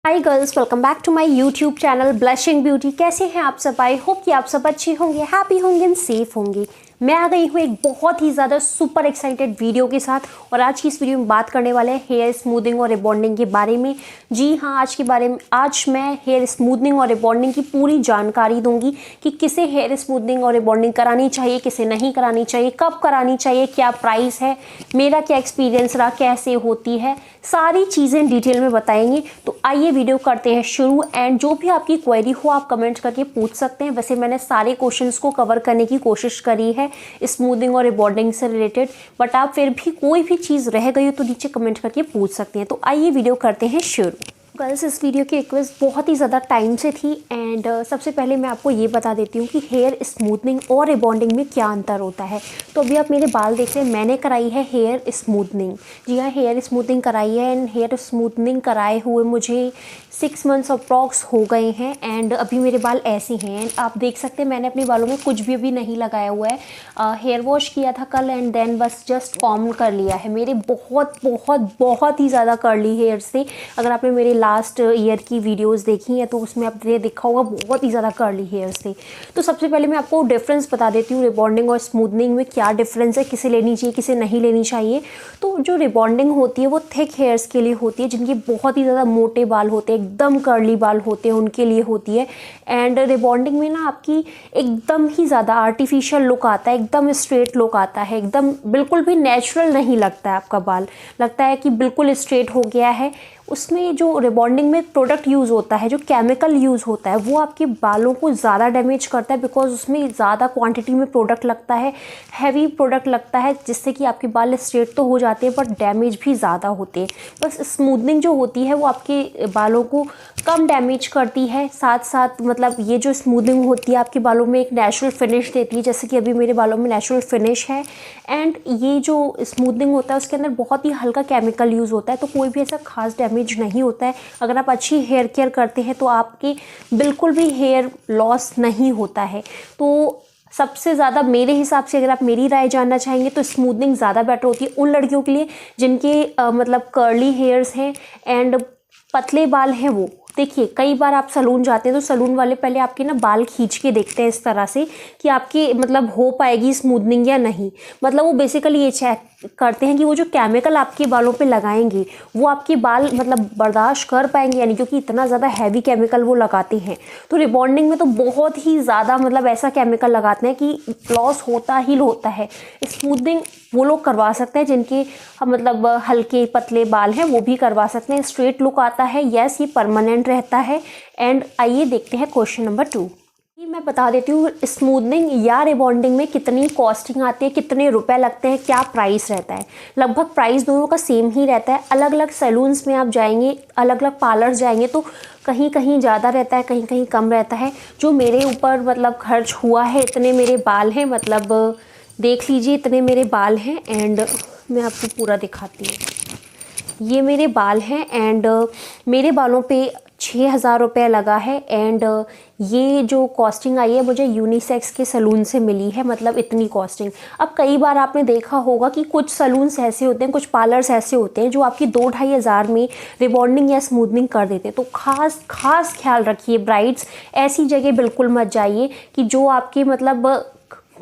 Hi girls, welcome back to my YouTube channel Blushing Beauty. कैसे हैं आप सब? आई होप कि आप सब अच्छे होंगे, हैप्पी होंगे एंड सेफ होंगे। मैं आ गई हूँ एक बहुत ही ज़्यादा सुपर एक्साइटेड वीडियो के साथ और आज की इस वीडियो में बात करने वाले हैं हेयर स्मूथिंग और रिबॉन्डिंग के बारे में। जी हाँ, आज मैं हेयर स्मूथिंग और रिबॉन्डिंग की पूरी जानकारी दूंगी कि किसे हेयर स्मूथिंग और रिबॉन्डिंग करानी चाहिए, किसे नहीं करानी चाहिए, कब करानी चाहिए, क्या प्राइस है, मेरा क्या एक्सपीरियंस रहा, कैसे होती है, सारी चीज़ें डिटेल में बताएंगे। तो आइए वीडियो करते हैं शुरू। एंड जो भी आपकी क्वेरी हो आप कमेंट करके पूछ सकते हैं। वैसे मैंने सारे क्वेश्चंस को कवर करने की कोशिश करी है स्मूथिंग और रिबॉन्डिंग से रिलेटेड, बट आप फिर भी कोई भी चीज़ रह गई हो तो नीचे कमेंट करके पूछ सकते हैं। तो आइए वीडियो करते हैं शुरू। गर्ल्स, इस वीडियो की रिक्वेस्ट बहुत ही ज़्यादा टाइम से थी एंड सबसे पहले मैं आपको ये बता देती हूँ कि हेयर स्मूथनिंग और रिबॉन्डिंग में क्या अंतर होता है। तो अभी आप मेरे बाल देख रहे हैं, मैंने कराई है हेयर स्मूथनिंग। जी हाँ, हेयर स्मूथनिंग कराई है एंड हेयर स्मूथनिंग कराए हुए मुझे 6 मंथ्स अप्रॉक्स हो गए हैं एंड अभी मेरे बाल ऐसे हैं। एंड आप देख सकते हैं मैंने अपने बालों में कुछ भी अभी नहीं लगाया हुआ है। हेयर वॉश किया था कल एंड देन बस जस्ट कॉम्ब कर लिया है। मेरे बहुत बहुत बहुत ही ज़्यादा कर्ली हेयर्स थे। अगर आपने मेरे लास्ट ईयर की वीडियोस देखी हैं तो उसमें आपने देखा होगा बहुत ही ज़्यादा कर्ली हेयर्स थे। तो सबसे पहले मैं आपको डिफरेंस बता देती हूँ रिबॉन्डिंग और स्मूथनिंग में क्या डिफरेंस है, किसे लेनी चाहिए, किसे नहीं लेनी चाहिए। तो जो रिबॉन्डिंग होती है वो थिक हेयर्स के लिए होती है, जिनके बहुत ही ज़्यादा मोटे बाल होते हैं, एकदम कर्ली बाल होते हैं, उनके लिए होती है। एंड रिबॉन्डिंग में ना आपकी एकदम ही ज़्यादा आर्टिफिशियल लुक आता है, एकदम स्ट्रेट लुक आता है, एकदम बिल्कुल भी नेचुरल नहीं लगता है आपका बाल, लगता है कि बिल्कुल स्ट्रेट हो गया है। उसमें जो रिबॉन्डिंग में प्रोडक्ट यूज़ होता है, जो केमिकल यूज़ होता है, वो आपके बालों को ज़्यादा डैमेज करता है बिकॉज उसमें ज़्यादा क्वांटिटी में प्रोडक्ट लगता है, हैवी प्रोडक्ट लगता है, जिससे कि आपके बाल स्ट्रेट तो हो जाते हैं बट डैमेज भी ज़्यादा होते हैं। बस स्मूथनिंग जो होती है वो आपके बालों को कम डैमेज करती है, साथ साथ मतलब ये जो स्मूथनिंग होती है आपके बालों में एक नेचुरल फिनिश देती है, जैसे कि अभी मेरे बालों में नेचुरल फिनिश है। एंड ये जो स्मूथनिंग होता है उसके अंदर बहुत ही हल्का केमिकल यूज़ होता है, तो कोई भी ऐसा खास डैमेज नहीं होता है। अगर आप अच्छी हेयर केयर करते हैं तो आपके बिल्कुल भी हेयर लॉस नहीं होता है। तो सबसे ज़्यादा मेरे हिसाब से अगर आप मेरी राय जानना चाहेंगे तो स्मूथनिंग ज़्यादा बेटर होती है उन लड़कियों के लिए जिनके मतलब कर्ली हेयर्स हैं एंड पतले बाल हैं। वो देखिए, कई बार आप सलून जाते हैं तो सलून वाले पहले आपके ना बाल खींच के देखते हैं इस तरह से कि आपकी मतलब हो पाएगी स्मूथनिंग या नहीं। मतलब वो बेसिकली ये चेक करते हैं कि वो जो केमिकल आपके बालों पे लगाएंगे वो आपके बाल मतलब बर्दाश्त कर पाएंगे यानी, क्योंकि इतना ज़्यादा हैवी केमिकल वो लगाते हैं। तो रिबॉन्डिंग में तो बहुत ही ज़्यादा मतलब ऐसा केमिकल लगाते हैं कि लॉस होता ही होता है। स्मूथनिंग वो लोग करवा सकते हैं जिनके मतलब हल्के पतले बाल हैं, वो भी करवा सकते हैं। स्ट्रेट लुक आता है, यस, ये परमानेंट रहता है। एंड आइए देखते हैं क्वेश्चन नंबर 2। मैं बता देती हूँ स्मूथनिंग या रिबॉन्डिंग में कितनी कॉस्टिंग आती है, कितने रुपए लगते हैं, क्या प्राइस रहता है। लगभग प्राइस दोनों का सेम ही रहता है। अलग अलग सैलून्स में आप जाएंगे, अलग अलग पार्लर्स जाएंगे तो कहीं कहीं ज़्यादा रहता है, कहीं कहीं कम रहता है। जो मेरे ऊपर मतलब खर्च हुआ है, इतने मेरे बाल हैं, मतलब देख लीजिए इतने मेरे बाल हैं एंड मैं आपको पूरा दिखाती हूँ। ये मेरे बाल हैं एंड मेरे बालों पे 6,000 रुपये लगा है। एंड ये जो कॉस्टिंग आई है मुझे यूनिसेक्स के सलून से मिली है, मतलब इतनी कॉस्टिंग। अब कई बार आपने देखा होगा कि कुछ सलून्स ऐसे होते हैं, कुछ पार्लर्स ऐसे होते हैं जो आपकी 2-2.5 हज़ार में रिबॉन्डिंग या स्मूथनिंग कर देते हैं। तो खास खास ख्याल रखिए ब्राइड्स, ऐसी जगह बिल्कुल मत जाइए कि जो आपके मतलब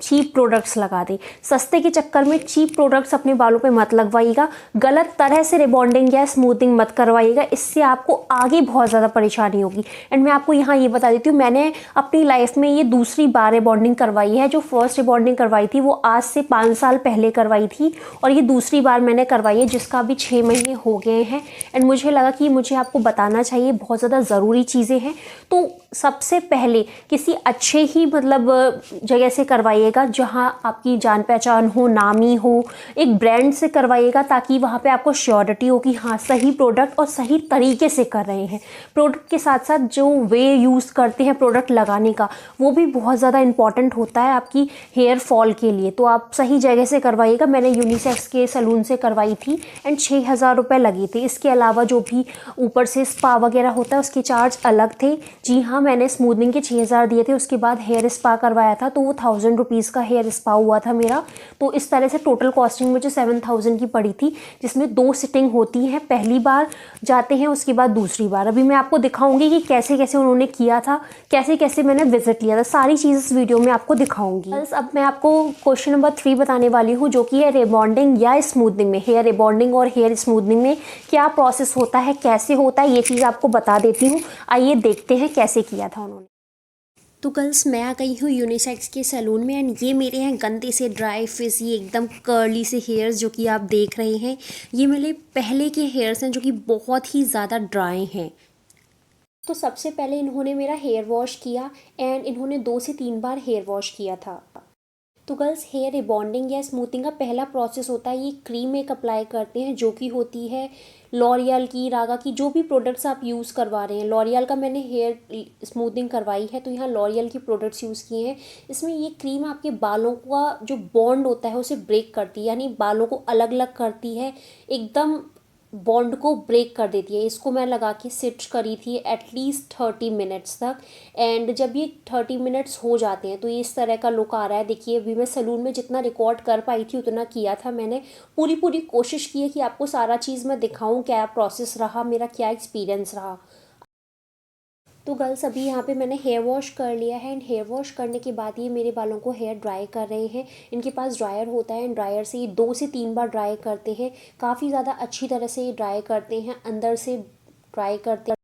चीप प्रोडक्ट्स लगा दें। सस्ते के चक्कर में चीप प्रोडक्ट्स अपने बालों पे मत लगवाइएगा। गलत तरह से रिबॉन्डिंग या स्मूथिंग मत करवाइएगा, इससे आपको आगे बहुत ज़्यादा परेशानी होगी। एंड मैं आपको यहाँ ये बता देती हूँ, मैंने अपनी लाइफ में ये दूसरी बार रिबॉन्डिंग करवाई है। जो फर्स्ट रिबॉन्डिंग करवाई थी वो आज से 5 साल पहले करवाई थी और ये दूसरी बार मैंने करवाई है जिसका अभी 6 महीने हो गए हैं। एंड मुझे लगा कि मुझे आपको बताना चाहिए, बहुत ज़्यादा ज़रूरी चीज़ें हैं। तो सबसे पहले किसी अच्छे ही मतलब जगह से करवाइए, जहां आपकी जान पहचान हो, नामी हो, एक ब्रांड से करवाइएगा ताकि वहां पे आपको श्योरिटी हो कि हाँ सही प्रोडक्ट और सही तरीके से कर रहे हैं। प्रोडक्ट के साथ साथ जो वे यूज़ करते हैं प्रोडक्ट लगाने का वो भी बहुत ज़्यादा इंपॉर्टेंट होता है आपकी हेयर फॉल के लिए। तो आप सही जगह से करवाइएगा। मैंने यूनिसेक्स के सलून से करवाई थी एंड 6,000 रुपये लगे थे। इसके अलावा जो भी ऊपर से स्पा वगैरह होता है उसके चार्ज अलग थे। जी हाँ, मैंने स्मूथनिंग के 6,000 दिए थे, उसके बाद हेयर स्पा करवाया था तो वो 1000 रुपीज़ रुपीज़ का हेयर स्पा हुआ था मेरा। तो इस तरह से टोटल कॉस्टिंग मुझे 7000 की पड़ी थी, जिसमें 2 सिटिंग होती हैं, पहली बार जाते हैं उसके बाद दूसरी बार। अभी मैं आपको दिखाऊंगी कि कैसे कैसे उन्होंने किया था, कैसे कैसे मैंने विजिट लिया था, सारी चीज़ इस वीडियो में आपको दिखाऊंगी। बस अब मैं आपको क्वेश्चन नंबर 3 बताने वाली हूँ, जो कि है रिबॉन्डिंग या स्मूथनिंग में। हेयर रिबॉन्डिंग और हेयर स्मूथनिंग में क्या प्रोसेस होता है, कैसे होता है, ये चीज़ आपको बता देती हूँ। आइए देखते हैं कैसे किया था उन्होंने। तो गर्ल्स, मैं आ गई हूँ यूनिसेक्स के सैलून में एंड ये मेरे हैं गंदे से ड्राई फिजी एकदम कर्ली से हेयर्स जो कि आप देख रहे हैं। ये मेरे पहले के हेयर्स हैं जो कि बहुत ही ज़्यादा ड्राई हैं। तो सबसे पहले इन्होंने मेरा हेयर वॉश किया एंड इन्होंने 2 से 3 बार हेयर वॉश किया था। तो गर्ल्स, हेयर रिबॉन्डिंग या स्मूथिंग का पहला प्रोसेस होता है, ये क्रीम एक अप्लाई करते हैं जो कि होती है लॉरियल की, रागा की, जो भी प्रोडक्ट्स आप यूज़ करवा रहे हैं। लॉरियल का मैंने हेयर स्मूथिंग करवाई है तो यहाँ लॉरियल की प्रोडक्ट्स यूज़ किए हैं। इसमें ये क्रीम आपके बालों का जो बॉन्ड होता है उसे ब्रेक करती है, यानी बालों को अलग अलग करती है, एकदम बॉन्ड को ब्रेक कर देती है। इसको मैं लगा के सिट करी थी एटलीस्ट 30 मिनट्स तक एंड जब ये 30 मिनट्स हो जाते हैं तो ये इस तरह का लुक आ रहा है। देखिए, अभी मैं सैलून में जितना रिकॉर्ड कर पाई थी उतना किया था मैंने। पूरी कोशिश की है कि आपको सारा चीज़ मैं दिखाऊं, क्या प्रोसेस रहा मेरा, क्या एक्सपीरियंस रहा। तो गर्ल्स, अभी यहाँ पे मैंने हेयर वॉश कर लिया है एंड हेयर वॉश करने के बाद ये मेरे बालों को हेयर ड्राई कर रहे हैं। इनके पास ड्रायर होता है एंड ड्रायर से ये 2 से 3 बार ड्राई करते हैं। काफ़ी ज़्यादा अच्छी तरह से ये ड्राई करते हैं, अंदर से ड्राई करते हैं।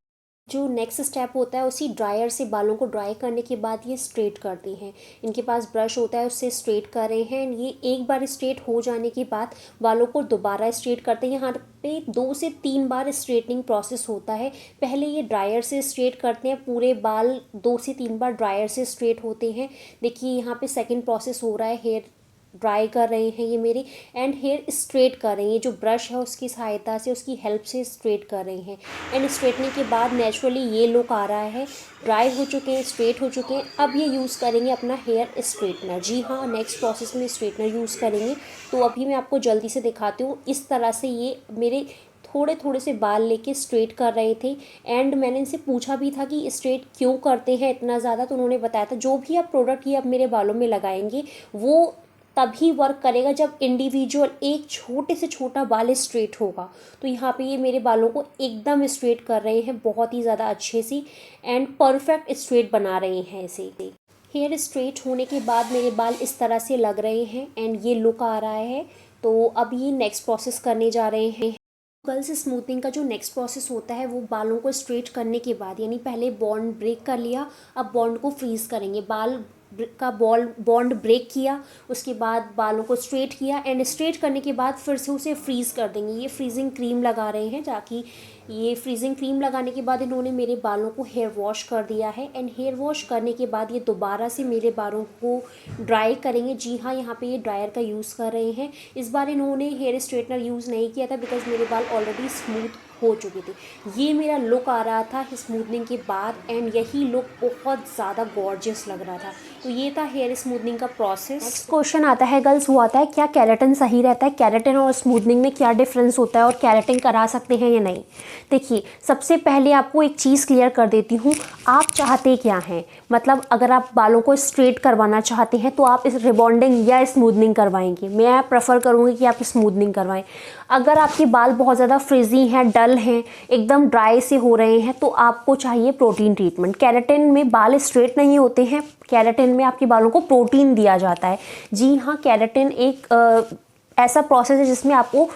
जो नेक्स्ट स्टेप होता है, उसी ड्रायर से बालों को ड्राई करने के बाद ये स्ट्रेट करते हैं। इनके पास ब्रश होता है, उससे स्ट्रेट कर रहे हैं एंड ये एक बार स्ट्रेट हो जाने के बाद बालों को दोबारा स्ट्रेट करते हैं। यहाँ पे 2 से 3 बार स्ट्रेटनिंग प्रोसेस होता है। पहले ये ड्रायर से स्ट्रेट करते हैं, पूरे बाल 2 से 3 बार ड्रायर से स्ट्रेट होते हैं। देखिए, यहाँ पे सेकेंड प्रोसेस हो रहा है, हेयर ड्राई कर रहे हैं ये मेरे एंड हेयर स्ट्रेट कर रहे हैं। जो ब्रश है उसकी सहायता से, उसकी हेल्प से स्ट्रेट कर रहे हैं एंड स्ट्रेटनिंग के बाद नेचुरली ये लुक आ रहा है। ड्राई हो चुके हैं, स्ट्रेट हो चुके हैं। अब ये यूज़ करेंगे अपना हेयर स्ट्रेटनर। जी हाँ, नेक्स्ट प्रोसेस में स्ट्रेटनर यूज़ करेंगे। तो अभी मैं आपको जल्दी से दिखाती हूँ। इस तरह से ये मेरे थोड़े थोड़े से बाल लेके स्ट्रेट कर रहे थे एंड मैंने इनसे पूछा भी था कि स्ट्रेट क्यों करते हैं इतना ज़्यादा। तो उन्होंने बताया था जो भी आप प्रोडक्ट ये अब मेरे बालों में लगाएंगे वो तभी वर्क करेगा जब इंडिविजुअल एक छोटे से छोटा बाल स्ट्रेट होगा। तो यहाँ पे ये मेरे बालों को एकदम स्ट्रेट कर रहे हैं, बहुत ही ज़्यादा अच्छे से एंड परफेक्ट स्ट्रेट बना रहे हैं इसे। हेयर स्ट्रेट होने के बाद मेरे बाल इस तरह से लग रहे हैं एंड ये लुक आ रहा है। तो अब ये नेक्स्ट प्रोसेस करने जा रहे हैं। गर्ल्स, स्मूथिंग का जो नेक्स्ट प्रोसेस होता है वो बालों को स्ट्रेट करने के बाद, यानी पहले बॉन्ड ब्रेक कर लिया, अब बॉन्ड को फ्रीज़ करेंगे। बाल का बॉन्ड ब्रेक किया, उसके बाद बालों को स्ट्रेट किया एंड स्ट्रेट करने के बाद फिर से उसे फ्रीज़ कर देंगे। ये फ्रीजिंग क्रीम लगा रहे हैं, ताकि ये फ्रीजिंग क्रीम लगाने के बाद इन्होंने मेरे बालों को हेयर वॉश कर दिया है एंड हेयर वॉश करने के बाद ये दोबारा से मेरे बालों को ड्राई करेंगे। जी हाँ, यहाँ पे ये ड्रायर का यूज़ कर रहे हैं। इस बार इन्होंने हेयर स्ट्रेटनर यूज़ नहीं किया था बिकॉज मेरे बाल ऑलरेडी स्मूथ हो चुके थे। ये मेरा लुक आ रहा था स्मूथनिंग के बाद एंड यही लुक बहुत ज़्यादा गॉर्जियस लग रहा था। तो ये था हेयर स्मूथनिंग का प्रोसेस। नेक्स्ट क्वेश्चन आता है गर्ल्स, वो आता है क्या केराटिन सही रहता है, केराटिन और स्मूथनिंग में क्या डिफरेंस होता है और केराटिन करा सकते हैं या नहीं। देखिए, सबसे पहले आपको एक चीज़ क्लियर कर देती हूँ, आप चाहते क्या हैं। मतलब अगर आप बालों को स्ट्रेट करवाना चाहते हैं तो आप इस रिबॉन्डिंग या स्मूथनिंग करवाएंगे। मैं प्रेफर करूँगी कि आप स्मूथनिंग करवाएं। अगर आपके बाल बहुत ज़्यादा फ्रिजी हैं, डल हैं, एकदम ड्राई से हो रहे हैं तो आपको चाहिए प्रोटीन ट्रीटमेंट। केराटिन में बाल स्ट्रेट नहीं होते हैं, केराटिन में आपके बालों को प्रोटीन दिया जाता है। जी हाँ, केराटिन एक ऐसा प्रोसेस है जिसमें आपको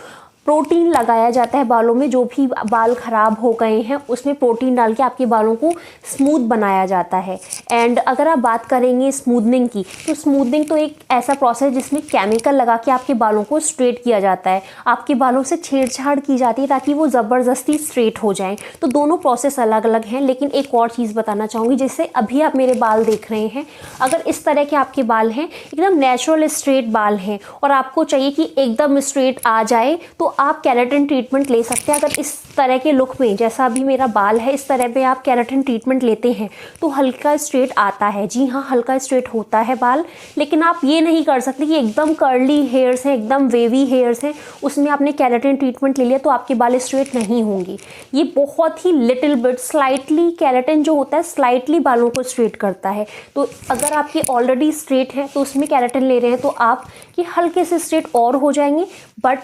प्रोटीन लगाया जाता है बालों में। जो भी बाल ख़राब हो गए हैं उसमें प्रोटीन डाल के आपके बालों को स्मूथ बनाया जाता है। एंड अगर आप बात करेंगे स्मूथनिंग की, तो स्मूथनिंग तो एक ऐसा प्रोसेस जिसमें केमिकल लगा के आपके बालों को स्ट्रेट किया जाता है। आपके बालों से छेड़छाड़ की जाती है ताकि वो ज़बरदस्ती स्ट्रेट हो जाएं। तो दोनों प्रोसेस अलग अलग हैं। लेकिन एक और चीज़ बताना चाहूँगी, जैसे अभी आप मेरे बाल देख रहे हैं, अगर इस तरह के आपके बाल हैं, एकदम नेचुरल स्ट्रेट बाल हैं और आपको चाहिए कि एकदम स्ट्रेट आ जाए, तो आप केराटिन ट्रीटमेंट ले सकते हैं। अगर इस तरह के लुक में, जैसा अभी मेरा बाल है, इस तरह पे आप केराटिन ट्रीटमेंट लेते हैं तो हल्का स्ट्रेट आता है। जी हाँ, हल्का स्ट्रेट होता है बाल, लेकिन आप ये नहीं कर सकते कि एकदम कर्ली हेयर्स हैं, एकदम वेवी हेयर्स हैं, उसमें आपने केराटिन ट्रीटमेंट ले लिया तो आपके बाल स्ट्रेट नहीं होंगे। ये बहुत ही लिटिल बिट स्लाइटली, केराटिन जो होता है स्लाइटली बालों को स्ट्रेट करता है। तो अगर आपके ऑलरेडी स्ट्रेट हैं तो उसमें केराटिन ले रहे हैं तो आपके हल्के से स्ट्रेट और हो जाएंगे, बट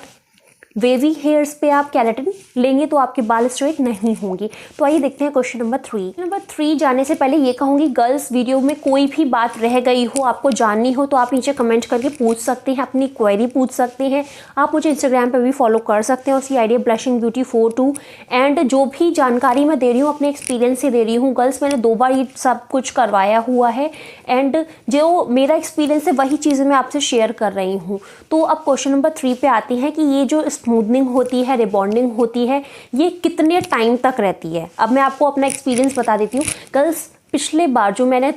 वेवी हेयर्स पे आप केराटिन लेंगे तो आपके बाल स्ट्रेट नहीं होंगे। तो आइए देखते हैं क्वेश्चन नंबर 3। नंबर 3 जाने से पहले ये कहूँगी, गर्ल्स वीडियो में कोई भी बात रह गई हो, आपको जाननी हो तो आप नीचे कमेंट करके पूछ सकते हैं, अपनी क्वेरी पूछ सकते हैं। आप मुझे इंस्टाग्राम पर भी फॉलो कर सकते हैं, उसकी आईडी ब्लशिंग ब्यूटी 42। एंड जो भी जानकारी मैं दे रही हूँ अपने एक्सपीरियंस से दे रही हूँ। गर्ल्स, मैंने 2 बार ये सब कुछ करवाया हुआ है एंड जो मेरा एक्सपीरियंस है वही चीज़ें मैं आपसे शेयर कर रही हूँ। तो अब क्वेश्चन नंबर 3 पे आती हैं कि ये जो स्मूथनिंग होती है, रिबॉन्डिंग होती है, ये कितने टाइम तक रहती है। अब मैं आपको अपना एक्सपीरियंस बता देती हूँ। गर्ल्स, पिछले बार जो मैंने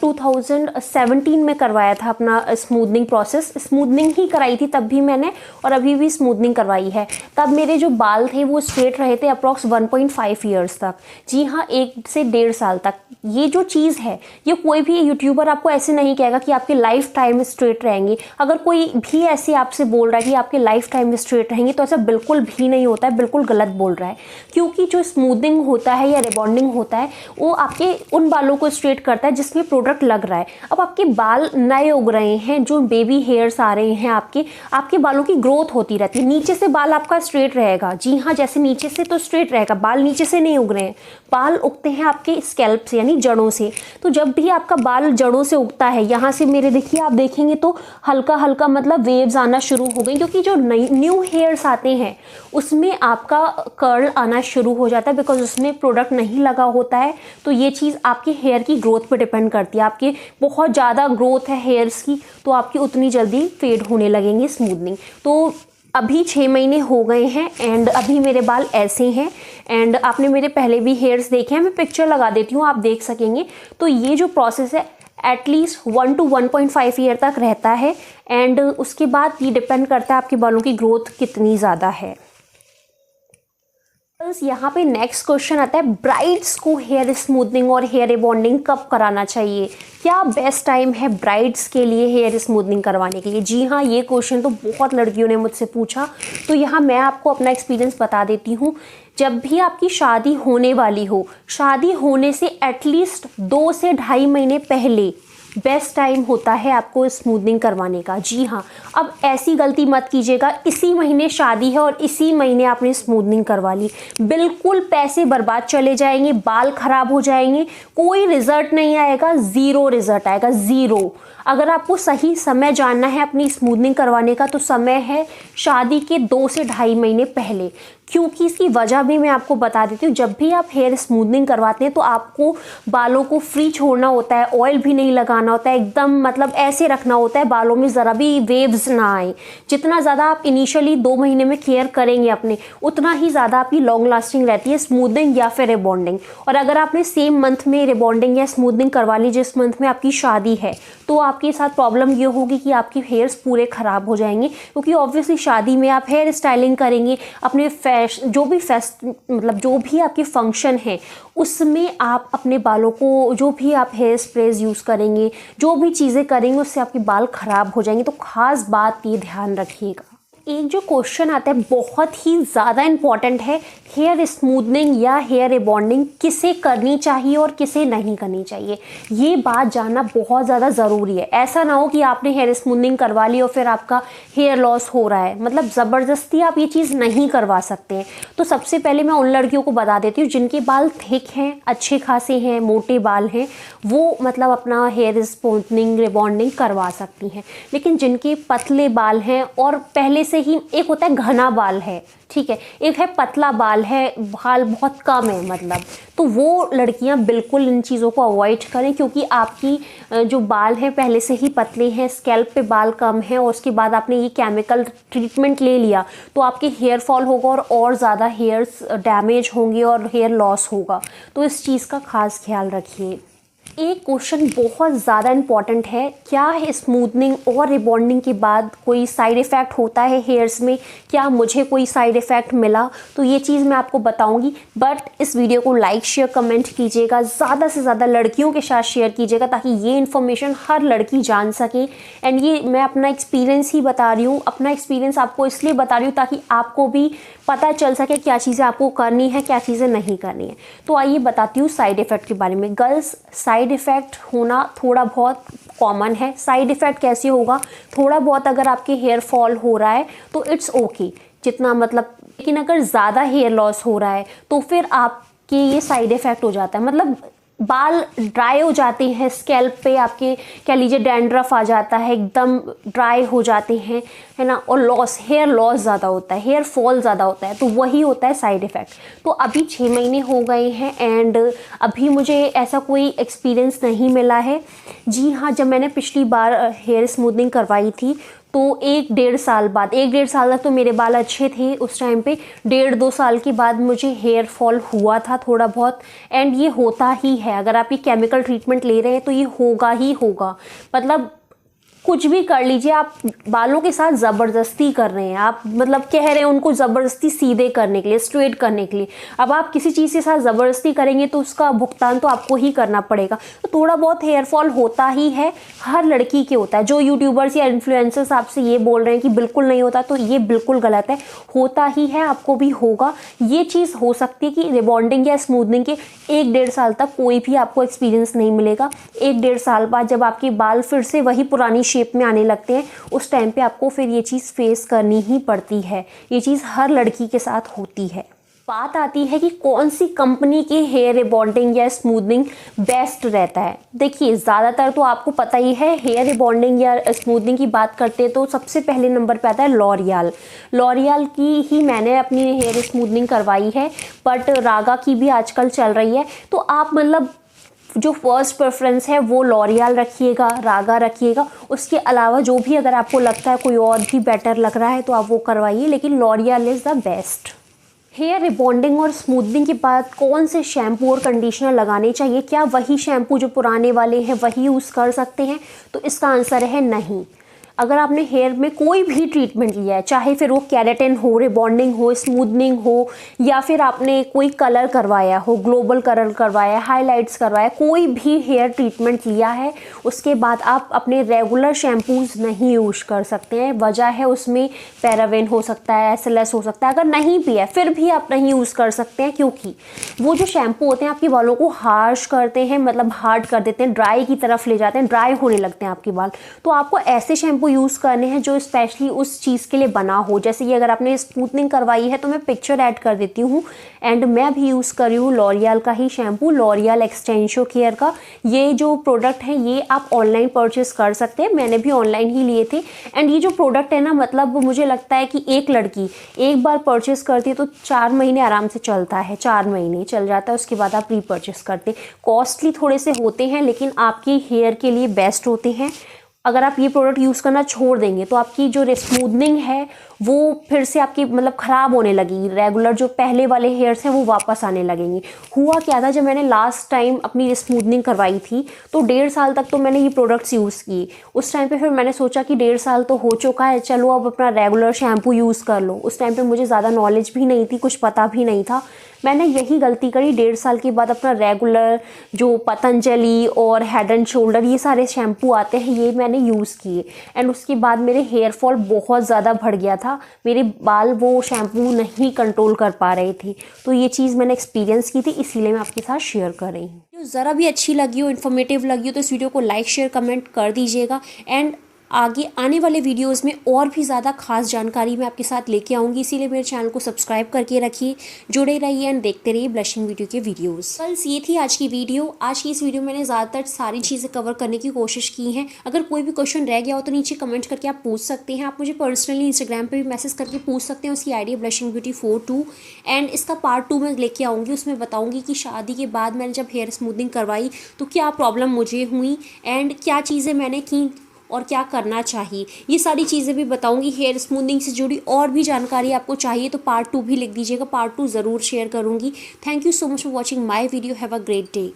2017 में करवाया था अपना स्मूथनिंग प्रोसेस, स्मूथनिंग ही कराई थी तब भी मैंने, और अभी भी स्मूथनिंग करवाई है। तब मेरे जो बाल थे वो स्ट्रेट रहे थे अप्रॉक्स 1.5 ईयर्स तक। जी हाँ, 1 से 1.5 साल तक। ये जो चीज़ है, ये कोई भी यूट्यूबर आपको ऐसे नहीं कहेगा कि आपके लाइफ टाइम स्ट्रेट रहेंगे। अगर कोई भी ऐसे आपसे बोल रहा है कि आपके लाइफ टाइम स्ट्रेट रहेंगे तो ऐसा बिल्कुल भी नहीं होता है, बिल्कुल गलत बोल रहा है। क्योंकि जो स्मूथनिंग होता है या रिबॉन्डिंग होता है वो आपके उन बालों को स्ट्रेट करता है जिसमें प्रोडक्ट लग रहा है। अब आपके बाल नए उग रहे हैं, जो बेबी हेयर्स आ रहे हैं, आपके बालों की ग्रोथ होती रहती है। नीचे से बाल आपका स्ट्रेट रहेगा। जी हाँ, जैसे नीचे से तो स्ट्रेट रहेगा, बाल नीचे से नहीं उग रहे हैं, बाल उगते हैं आपके स्कैल्प से यानी जड़ों से। तो जब भी आपका बाल जड़ों से उगता है, यहाँ से मेरे देखिए आप देखेंगे तो हल्का हल्का मतलब वेव्स आना शुरू हो गई, क्योंकि जो न्यू हेयर्स आते हैं उसमें आपका कर्ल आना शुरू हो जाता है, बिकॉज उसमें प्रोडक्ट नहीं लगा होता है। तो ये चीज़ आपके हेयर की ग्रोथ पर डिपेंड करती है। आपके बहुत ज़्यादा ग्रोथ है हेयर्स की तो आपकी उतनी जल्दी फेड होने लगेंगे स्मूथनिंग। तो अभी 6 महीने हो गए हैं एंड अभी मेरे बाल ऐसे हैं एंड आपने मेरे पहले भी हेयर्स देखे हैं, मैं पिक्चर लगा देती हूँ, आप देख सकेंगे। तो ये जो प्रोसेस है एटलीस्ट 1 to 1.5 ईयर तक रहता है एंड उसके बाद ये डिपेंड करता है आपके बालों की ग्रोथ कितनी ज़्यादा है। यहाँ पे नेक्स्ट क्वेश्चन आता है, ब्राइड्स को हेयर स्मूथनिंग और हेयर रिबॉन्डिंग कब कराना चाहिए? क्या बेस्ट टाइम है ब्राइड्स के लिए हेयर स्मूथनिंग करवाने के लिए? जी हाँ, ये क्वेश्चन तो बहुत लड़कियों ने मुझसे पूछा, तो यहाँ मैं आपको अपना एक्सपीरियंस बता देती हूँ। जब भी आपकी शादी होने वाली हो, शादी होने से एटलीस्ट 2 से 2.5 महीने पहले बेस्ट टाइम होता है आपको स्मूथनिंग करवाने का। जी हाँ, अब ऐसी गलती मत कीजिएगा इसी महीने शादी है और इसी महीने आपने स्मूथनिंग करवा ली, बिल्कुल पैसे बर्बाद चले जाएंगे, बाल खराब हो जाएंगे, कोई रिजल्ट नहीं आएगा, ज़ीरो रिजल्ट आएगा, ज़ीरो। अगर आपको सही समय जानना है अपनी स्मूथनिंग करवाने का तो समय है शादी के 2 से 2.5 महीने पहले, क्योंकि इसकी वजह भी मैं आपको बता देती हूँ। जब भी आप हेयर स्मूथनिंग करवाते हैं तो आपको बालों को फ्री छोड़ना होता है, ऑयल भी नहीं लगाना होता है, एकदम मतलब ऐसे रखना होता है बालों में ज़रा भी वेव्स ना आए। जितना ज़्यादा आप इनिशियली 2 महीने में केयर करेंगे अपने, उतना ही ज़्यादा आपकी लॉन्ग लास्टिंग रहती है स्मूथनिंग या फिर रिबॉन्डिंग। और अगर आपने सेम मंथ में रिबॉन्डिंग या स्मूथनिंग करवा ली जिस मंथ में आपकी शादी है, तो आपके साथ प्रॉब्लम ये होगी कि आपके हेयर्स पूरे ख़राब हो जाएंगे, क्योंकि ऑब्वियसली शादी में आप हेयर स्टाइलिंग करेंगे, अपने जो भी आपके फंक्शन है उसमें आप अपने बालों को, जो भी आप हेयर स्प्रेज यूज़ करेंगे, जो भी चीज़ें करेंगे उससे आपके बाल ख़राब हो जाएंगे। तो ख़ास बात ये ध्यान रखिएगा। एक जो क्वेश्चन आता है बहुत ही ज़्यादा इम्पॉर्टेंट है, हेयर स्मूथनिंग या हेयर रिबॉन्डिंग किसे करनी चाहिए और किसे नहीं करनी चाहिए, ये बात जानना बहुत ज़्यादा ज़रूरी है। ऐसा ना हो कि आपने हेयर स्मूथनिंग करवा ली और फिर आपका हेयर लॉस हो रहा है, मतलब ज़बरदस्ती आप ये चीज़ नहीं करवा सकते हैं। तो सबसे पहले मैं उन लड़कियों को बता देती हूँ जिनके बाल थिक हैं, अच्छे खासे हैं, मोटे बाल हैं, वो मतलब अपना हेयर स्मूथनिंग रिबॉन्डिंग करवा सकती हैं। लेकिन जिनके पतले बाल हैं और पहले से ही, एक होता है घना बाल है, ठीक है, एक है पतला बाल है, बाल बहुत कम है मतलब, तो वो लड़कियां बिल्कुल इन चीज़ों को अवॉइड करें, क्योंकि आपकी जो बाल हैं पहले से ही पतले हैं, स्कैल्प पे बाल कम है और उसके बाद आपने ये केमिकल ट्रीटमेंट ले लिया तो आपके हेयर फॉल होगा और ज़्यादा हेयर्स डैमेज होंगे और हेयर लॉस होगा। तो इस चीज़ का खास ख्याल रखिए। एक क्वेश्चन बहुत ज़्यादा इम्पॉर्टेंट है, क्या है स्मूथनिंग और रिबॉन्डिंग के बाद कोई साइड इफ़ेक्ट होता है हेयर्स में, क्या मुझे कोई साइड इफ़ेक्ट मिला? तो ये चीज़ मैं आपको बताऊंगी। बट इस वीडियो को लाइक शेयर कमेंट कीजिएगा, ज़्यादा से ज़्यादा लड़कियों के साथ शेयर कीजिएगा ताकि ये इन्फॉर्मेशन हर लड़की जान सके। एंड ये मैं अपना एक्सपीरियंस ही बता रही हूँ, अपना एक्सपीरियंस आपको इसलिए बता रही हूँ ताकि आपको भी पता चल सके क्या चीज़ें आपको करनी है, क्या चीज़ें नहीं करनी है। तो आइए बताती हूँ साइड इफ़ेक्ट के बारे में। गर्ल्स, साइड इफ़ेक्ट होना थोड़ा बहुत कॉमन है। साइड इफ़ेक्ट कैसे होगा? थोड़ा बहुत अगर आपके हेयर फॉल हो रहा है तो इट्स ओके, जितना मतलब, लेकिन अगर ज़्यादा हेयर लॉस हो रहा है तो फिर आपके ये साइड इफ़ेक्ट हो जाता है। मतलब बाल ड्राई हो जाते हैं, स्कैल्प पे आपके कह लीजिए डैंड्रफ आ जाता है, एकदम ड्राई हो जाते हैं, है ना, और हेयर लॉस ज़्यादा होता है, हेयर फॉल ज़्यादा होता है, तो वही होता है साइड इफ़ेक्ट। तो अभी 6 महीने हो गए हैं एंड अभी मुझे ऐसा कोई एक्सपीरियंस नहीं मिला है। जी हाँ, जब मैंने पिछली बार हेयर स्मूथनिंग करवाई थी तो 1-1.5 साल बाद, 1-1.5 साल तक तो मेरे बाल अच्छे थे उस टाइम पे, 1.5-2 साल के बाद मुझे हेयर फॉल हुआ था थोड़ा बहुत। एंड ये होता ही है, अगर आप ये केमिकल ट्रीटमेंट ले रहे हैं तो ये होगा ही होगा। मतलब कुछ भी कर लीजिए, आप बालों के साथ ज़बरदस्ती कर रहे हैं, आप मतलब कह रहे हैं उनको ज़बरदस्ती सीधे करने के लिए, स्ट्रेट करने के लिए। अब आप किसी चीज़ के साथ ज़बरदस्ती करेंगे तो उसका भुगतान तो आपको ही करना पड़ेगा। तो थोड़ा बहुत हेयर फॉल होता ही है, हर लड़की के होता है। जो यूट्यूबर्स या इन्फ्लुएंसर्स आपसे ये बोल रहे हैं कि बिल्कुल नहीं होता, तो ये बिल्कुल गलत है, होता ही है, आपको भी होगा। ये चीज़ हो सकती है कि रिबॉन्डिंग या स्मूथनिंग के 1-1.5 साल तक कोई भी आपको एक्सपीरियंस नहीं मिलेगा। 1-1.5 साल बाद जब आपके बाल फिर से वही पुरानी शेप में आने लगते हैं, उस टाइम पे आपको फिर ये चीज़ फेस करनी ही पड़ती है। ये चीज़ हर लड़की के साथ होती है। बात आती है कि कौन सी कंपनी के हेयर रिबॉन्डिंग या स्मूथनिंग बेस्ट रहता है। देखिए, ज़्यादातर तो आपको पता ही है, हेयर रिबॉन्डिंग या स्मूथनिंग की बात करते हैं तो सबसे पहले नंबर पे आता है लॉरियल। लॉरियल की ही मैंने अपनी हेयर स्मूथनिंग करवाई है, बट रागा की भी आजकल चल रही है। तो आप मतलब जो फर्स्ट प्रेफरेंस है वो लॉरियल रखिएगा, रागा रखिएगा। उसके अलावा जो भी अगर आपको लगता है कोई और भी बेटर लग रहा है तो आप वो करवाइए, लेकिन L'Oréal is the best. Hair rebonding और स्मूथनिंग के बाद कौन से शैम्पू और कंडीशनर लगाने चाहिए? क्या वही शैम्पू जो पुराने वाले हैं वही यूज़ कर सकते हैं? तो इसका आंसर है नहीं। अगर आपने हेयर में कोई भी ट्रीटमेंट लिया है, चाहे फिर वो केराटिन हो, रिबॉन्डिंग हो, स्मूथनिंग हो, या फिर आपने कोई कलर करवाया हो, ग्लोबल कलर करवाया, हाइलाइट्स करवाया, कोई भी हेयर ट्रीटमेंट लिया है, उसके बाद आप अपने रेगुलर शैम्पूज नहीं यूज़ कर सकते हैं। वजह है उसमें पैराबेन हो सकता है, SLS हो सकता है। अगर नहीं भी है फिर भी आप नहीं यूज़ कर सकते हैं, क्योंकि वो जो शैम्पू होते हैं आपके बालों को हार्श करते हैं, मतलब हार्ड कर देते हैं, ड्राई की तरफ ले जाते हैं, ड्राई होने लगते हैं आपके बाल। तो आपको ऐसे शैम्पू यूज़ करने हैं जो स्पेशली उस चीज़ के लिए बना हो। जैसे कि अगर आपने स्मूथनिंग करवाई है तो मैं पिक्चर ऐड कर देती हूँ। एंड मैं भी यूज़ कर रही हूँ लॉरियल का ही शैम्पू, लॉरियल एक्सटेंशो केयर का। ये जो प्रोडक्ट है ये आप ऑनलाइन परचेस कर सकते हैं, मैंने भी ऑनलाइन ही लिए थे। एंड ये जो प्रोडक्ट है ना, मतलब मुझे लगता है कि एक लड़की एक बार परचेस करती है तो 4 महीने आराम से चलता है, 4 महीने चल जाता है, उसके बाद आप रीपरचेस करते। कॉस्टली थोड़े से होते हैं लेकिन आपकी हेयर के लिए बेस्ट होते हैं। अगर आप ये प्रोडक्ट यूज़ करना छोड़ देंगे तो आपकी जो स्मूथनिंग है वो फिर से आपकी मतलब ख़राब होने लगी, रेगुलर जो पहले वाले हेयर्स हैं वो वापस आने लगेंगे। हुआ क्या था, जब मैंने लास्ट टाइम अपनी स्मूथनिंग करवाई थी तो 1.5 साल तक तो मैंने ये प्रोडक्ट्स यूज़ किए। उस टाइम पे फिर मैंने सोचा कि 1.5 साल तो हो चुका है, चलो अब अपना रेगुलर शैम्पू यूज़ कर लो। उस टाइम पे मुझे ज़्यादा नॉलेज भी नहीं थी, कुछ पता भी नहीं था। मैंने यही गलती करी, 1.5 साल के बाद अपना रेगुलर जो पतंजलि और हेड एंड शोल्डर ये सारे शैम्पू आते हैं ये मैंने यूज़ किए। एंड उसके बाद मेरे हेयर फॉल बहुत ज़्यादा बढ़ गया था, मेरे बाल वो शैम्पू नहीं कंट्रोल कर पा रहे थे। तो ये चीज़ मैंने एक्सपीरियंस की थी, इसीलिए मैं आपके साथ शेयर कर रही हूँ। जो ज़रा भी अच्छी लगी हो, इन्फॉर्मेटिव लगी हो तो इस वीडियो को लाइक शेयर कमेंट कर दीजिएगा। एंड आगे आने वाले वीडियोस में और भी ज़्यादा खास जानकारी मैं आपके साथ लेके आऊँगी, इसीलिए मेरे चैनल को सब्सक्राइब करके रखिए, जुड़े रहिए एंड देखते रहिए ब्लशिंग ब्यूटी के वीडियोस। बस ये थी आज की वीडियो। आज की इस वीडियो में मैंने ज़्यादातर सारी चीज़ें कवर करने की कोशिश की हैं। अगर कोई भी क्वेश्चन रह गया हो तो नीचे कमेंट करके आप पूछ सकते हैं। आप मुझे पर्सनली इंस्टाग्राम पर भी मैसेज करके पूछ सकते हैं। उसकी ID है ब्लशिंग ब्यूटी 42। एंड इसका पार्ट 2 मैं लेके आऊँगी, उसमें बताऊँगी कि शादी के बाद मैंने जब हेयर स्मूथनिंग करवाई तो क्या प्रॉब्लम मुझे हुई एंड क्या चीज़ें मैंने की और क्या करना चाहिए, ये सारी चीज़ें भी बताऊंगी। हेयर स्मूथनिंग से जुड़ी और भी जानकारी आपको चाहिए तो पार्ट 2 भी लिख दीजिएगा, पार्ट 2 ज़रूर शेयर करूंगी। Thank you so much for watching my video. Have a great day.